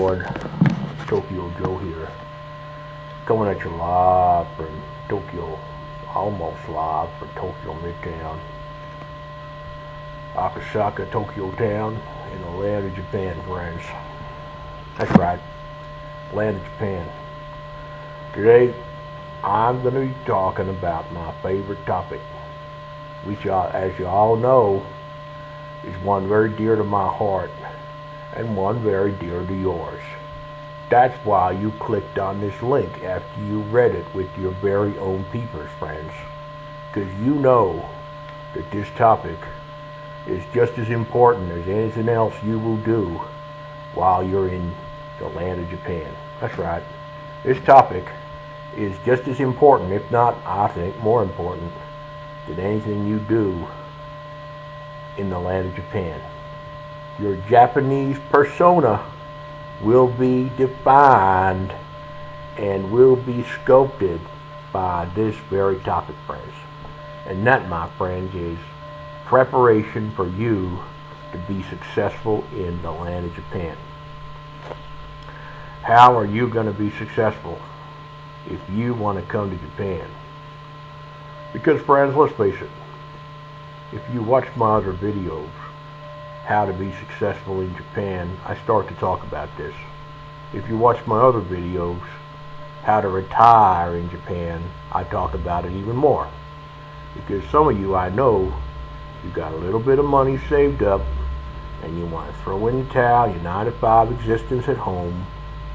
board. Tokyo Joe here. Coming at you live from Tokyo, almost live from Tokyo Midtown. Akasaka, Tokyo Town, in the land of Japan, friends. That's right, land of Japan. Today, I'm going to be talking about my favorite topic, which, as you all know, is one very dear to my heart and one very dear to yours. That's why you clicked on this link after you read it with your very own peepers, friends. Because you know that this topic is just as important as anything else you will do while you're in the land of Japan. That's right. This topic is just as important, if not, I think, more important than anything you do in the land of Japan. Your Japanese persona will be defined and will be sculpted by this very topic, friends. And that, my friends, is preparation for you to be successful in the land of Japan. How are you going to be successful if you want to come to Japan? Because, friends, let's face it, if you watch my other videos, how to be successful in Japan, I start to talk about this. If you watch my other videos, how to retire in Japan, I talk about it even more. Because some of you, I know, you got a little bit of money saved up and you want to throw in the towel, your 9-to-5 existence at home,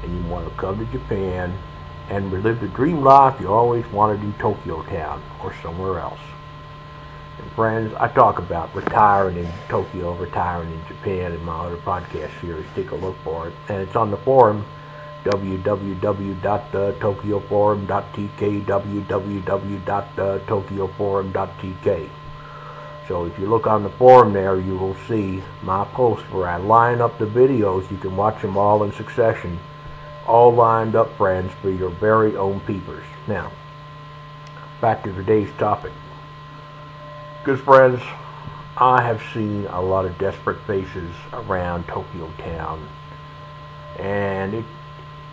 and you want to come to Japan and live the dream life you always wanted in Tokyo Town or somewhere else. And friends, I talk about retiring in Tokyo, retiring in Japan in my other podcast series. Take a look for it. And it's on the forum, www.tokyoforum.tk, www.tokyoforum.tk. So if you look on the forum there, you will see my post where I line up the videos. You can watch them all in succession, all lined up, friends, for your very own peepers. Now, back to today's topic. Because, friends, I have seen a lot of desperate faces around Tokyo Town, and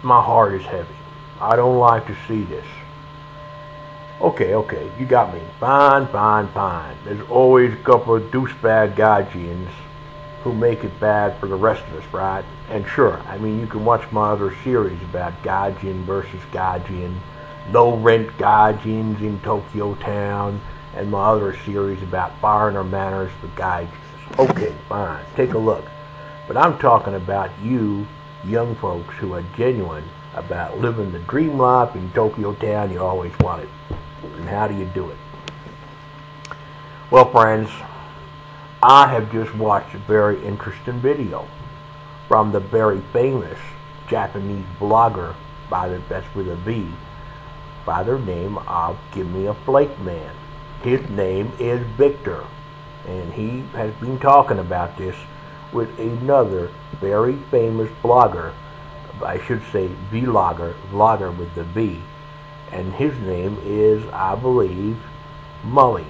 my heart is heavy. I don't like to see this. Okay, you got me. Fine. There's always a couple of douchebag Gaijins who make it bad for the rest of us, right? And sure, I mean, you can watch my other series about Gaijin versus Gaijin, low-rent Gaijins in Tokyo Town, and my other series about foreigner manners for Gaijins. Okay, fine, take a look. But I'm talking about you young folks who are genuine about living the dream life in Tokyo Town you always wanted. And how do you do it? Well, friends, I have just watched a very interesting video from the very famous Japanese blogger, that's with a V, by the name of Give Me a Flake Man. His name is Victor, and he has been talking about this with another very famous blogger, I should say vlogger with the V, and his name is, I believe, Mully,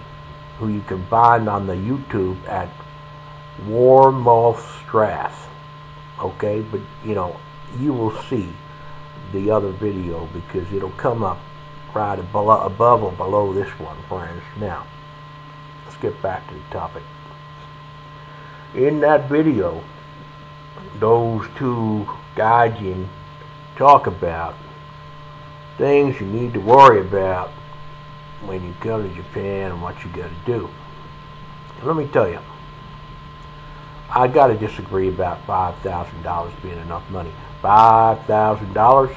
who you can find on the YouTube at Warmothstrath. Okay, but you will see the other video because it'll come up right above or below this one, friends. Now, let's get back to the topic. In that video, those two Gaijin talk about things you need to worry about when you come to Japan and what you got to do. And let me tell you, I got to disagree about $5,000 being enough money. $5,000,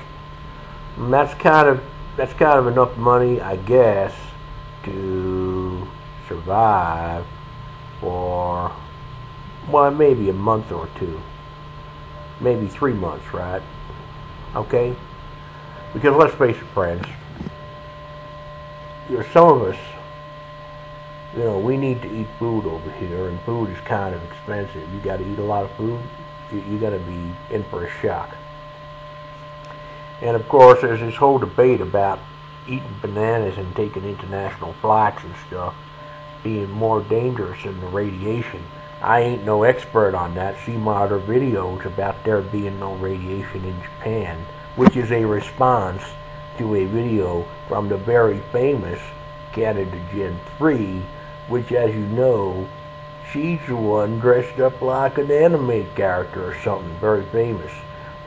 that's kind of enough money, I guess, to survive for, well, maybe a month or two, maybe 3 months, right? Okay? Because let's face it, friends, some of us, we need to eat food over here, and food is kind of expensive. You got to eat a lot of food, you got to be in for a shock. And of course, there's this whole debate about eating bananas and taking international flights and stuff being more dangerous than the radiation. I ain't no expert on that. See my other videos about there being no radiation in Japan, which is a response to a video from the very famous Gaijin 3, which, as you know, she's the one dressed up like an anime character or something, very famous.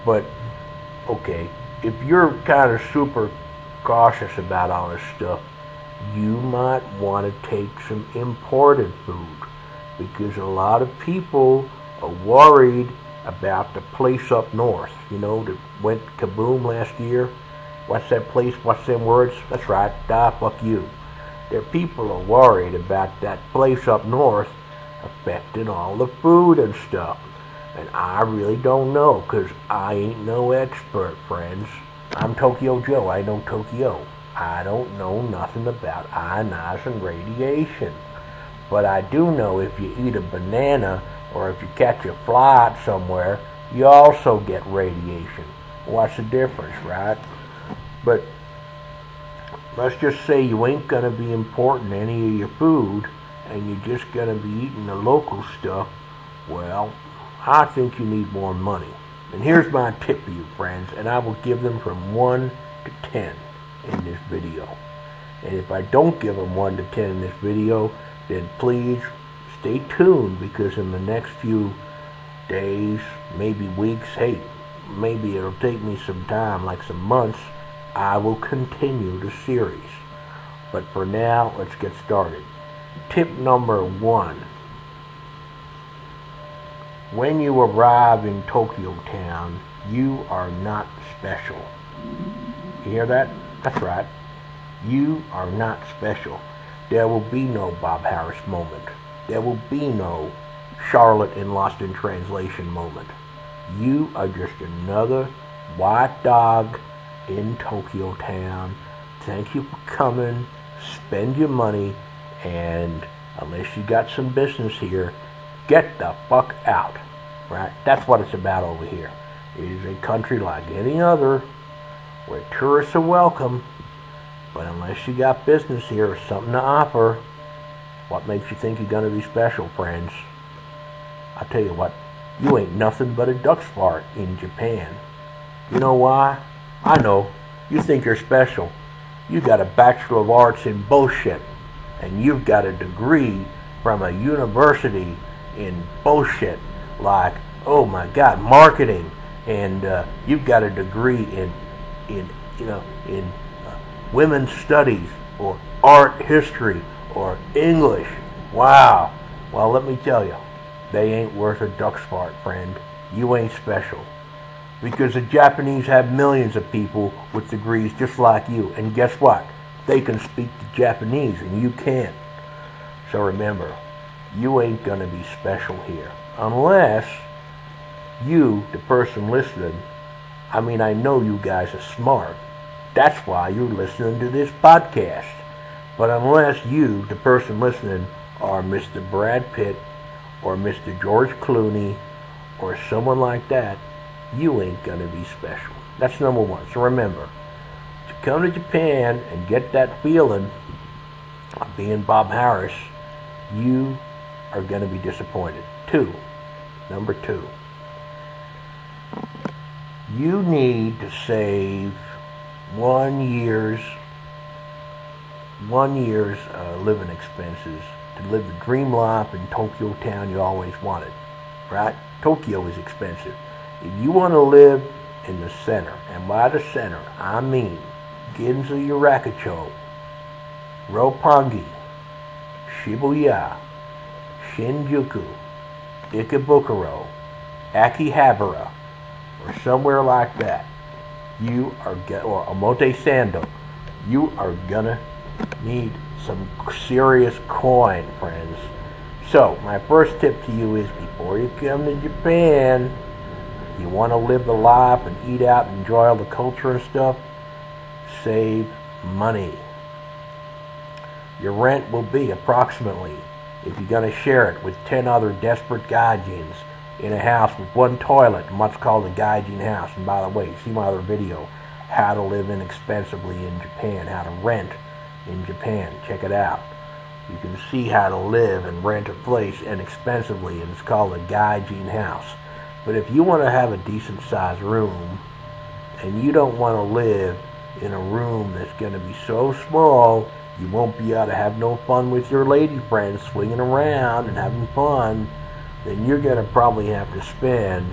But, okay, if you're kind of super cautious about all this stuff, you might want to take some imported food, because a lot of people are worried about the place up north, you know, that went kaboom last year. What's that place? What's them words? That's right, fuck you. Their people are worried about that place up north affecting all the food and stuff. And I really don't know, because I ain't no expert, friends. I'm Tokyo Joe. I know Tokyo. I don't know nothing about ionizing radiation. But I do know if you eat a banana or if you catch a fly somewhere, you also get radiation. What's the difference, right? But let's just say you ain't going to be importing any of your food and you're just going to be eating the local stuff. Well, I think you need more money. And here's my tip for you, friends, and I will give them from 1 to 10 in this video. And if I don't give them 1 to 10 in this video, then please stay tuned, because in the next few days, maybe weeks, hey, maybe it'll take me some time, like some months, I will continue the series. But for now, let's get started. Tip number 1. When you arrive in Tokyo Town, you are not special. You hear that? That's right. You are not special. There will be no Bob Harris moment. There will be no Charlotte in Lost in Translation moment. You are just another white dog in Tokyo Town. Thank you for coming. Spend your money, and unless you got some business here, get the fuck out. Right? That's what it's about over here. It is a country like any other where tourists are welcome, but unless you got business here or something to offer, what makes you think you're going to be special, friends? I'll tell you what, you ain't nothing but a duck's fart in Japan. You know why? I know. You think you're special. You got a Bachelor of Arts in bullshit, and you've got a degree from a university in bullshit, like, oh my God, marketing, and you've got a degree in women's studies or art history or English. Wow. Well, let me tell you, they ain't worth a duck's fart, friend. You ain't special. Because the Japanese have millions of people with degrees just like you. And guess what? They can speak the Japanese and you can't. So remember, you ain't going to be special here. Unless you, the person listening, I mean, I know you guys are smart. That's why you're listening to this podcast. But unless you, the person listening, are Mr. Brad Pitt or Mr. George Clooney or someone like that, you ain't going to be special. That's number 1. So remember, to come to Japan and get that feeling of being Bob Harris, you are going to be disappointed. Number 2. You need to save 1 year's living expenses to live the dream life in Tokyo Town you always wanted. Right? Tokyo is expensive. If you want to live in the center, and by the center, I mean Ginza Yurakucho, Roppongi, Shibuya, Shinjuku, Ikebukuro, Akihabara, or somewhere like that, you are or Omotesando, you are gonna need some serious coin, friends. So my first tip to you is, before you come to Japan, you want to live the life and eat out and enjoy all the culture and stuff, save money. Your rent will be approximately, if you're going to share it with 10 other desperate Gaijins in a house with 1 toilet in what's called a Gaijin house. And by the way, see my other video, how to live inexpensively in Japan, how to rent in Japan. Check it out. You can see how to live and rent a place inexpensively, and it's called a Gaijin house. But if you want to have a decent sized room, and you don't want to live in a room that's going to be so small, you won't be able to have no fun with your lady friends swinging around and having fun, then you're going to probably have to spend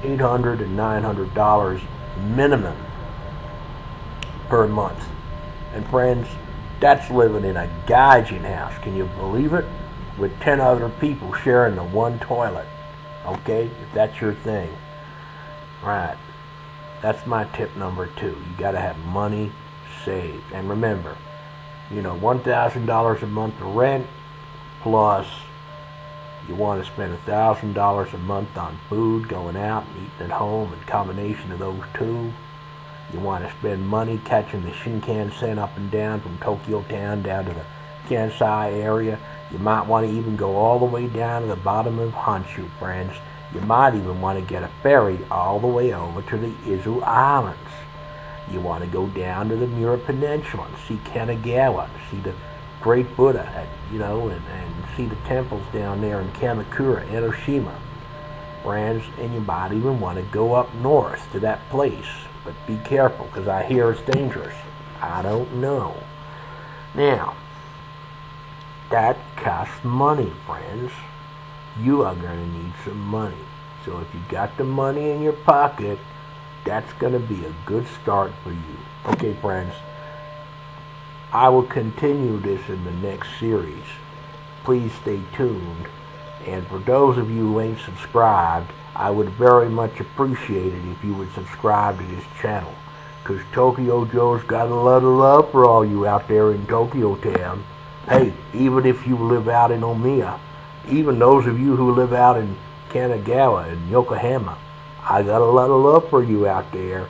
$800 and $900 minimum per month. And friends, that's living in a Gaijin house. Can you believe it? With 10 other people sharing the one toilet. Okay? If that's your thing. Right. That's my tip number 2. You got to have money saved. And remember, $1,000 a month for rent, plus you want to spend $1,000 a month on food, going out and eating at home, and combination of those two. You want to spend money catching the Shinkansen up and down from Tokyo Town down to the Kansai area. You might want to even go all the way down to the bottom of Honshu, friends. You might even want to get a ferry all the way over to the Izu Islands. You want to go down to the Mura Peninsula and see Kanagawa, see the Great Buddha, and see the temples down there in Kamakura, Enoshima, friends. And you might even want to go up north to that place. But be careful, because I hear it's dangerous. I don't know. Now, that costs money, friends. You are going to need some money. So if you got the money in your pocket, that's going to be a good start for you. Okay, friends. I will continue this in the next series. Please stay tuned. And for those of you who ain't subscribed, I would very much appreciate it if you would subscribe to this channel. Because Tokyo Joe's got a lot of love for all you out there in Tokyo Town. Hey, even if you live out in Omiya, even those of you who live out in Kanagawa and Yokohama, I got a lot of love for you out there.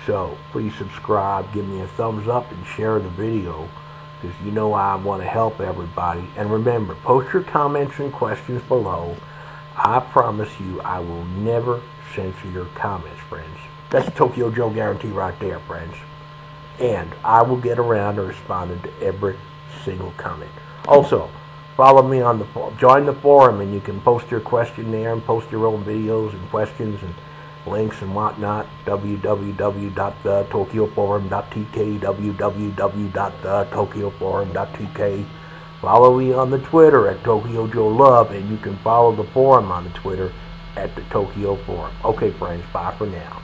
So please subscribe, give me a thumbs up, and share the video, because you know I want to help everybody. And remember, post your comments and questions below. I promise you I will never censor your comments, friends. That's Tokyo Joe guarantee right there, friends. And I will get around to responding to every single comment. Also, follow me on the join the forum, and you can post your question there and post your own videos and questions and links and whatnot. www.thetokyoforum.tk, www.thetokyoforum.tk. Follow me on the Twitter at Tokyo Joe Love, and you can follow the forum on the Twitter at the Tokyo Forum. Okay, friends, bye for now.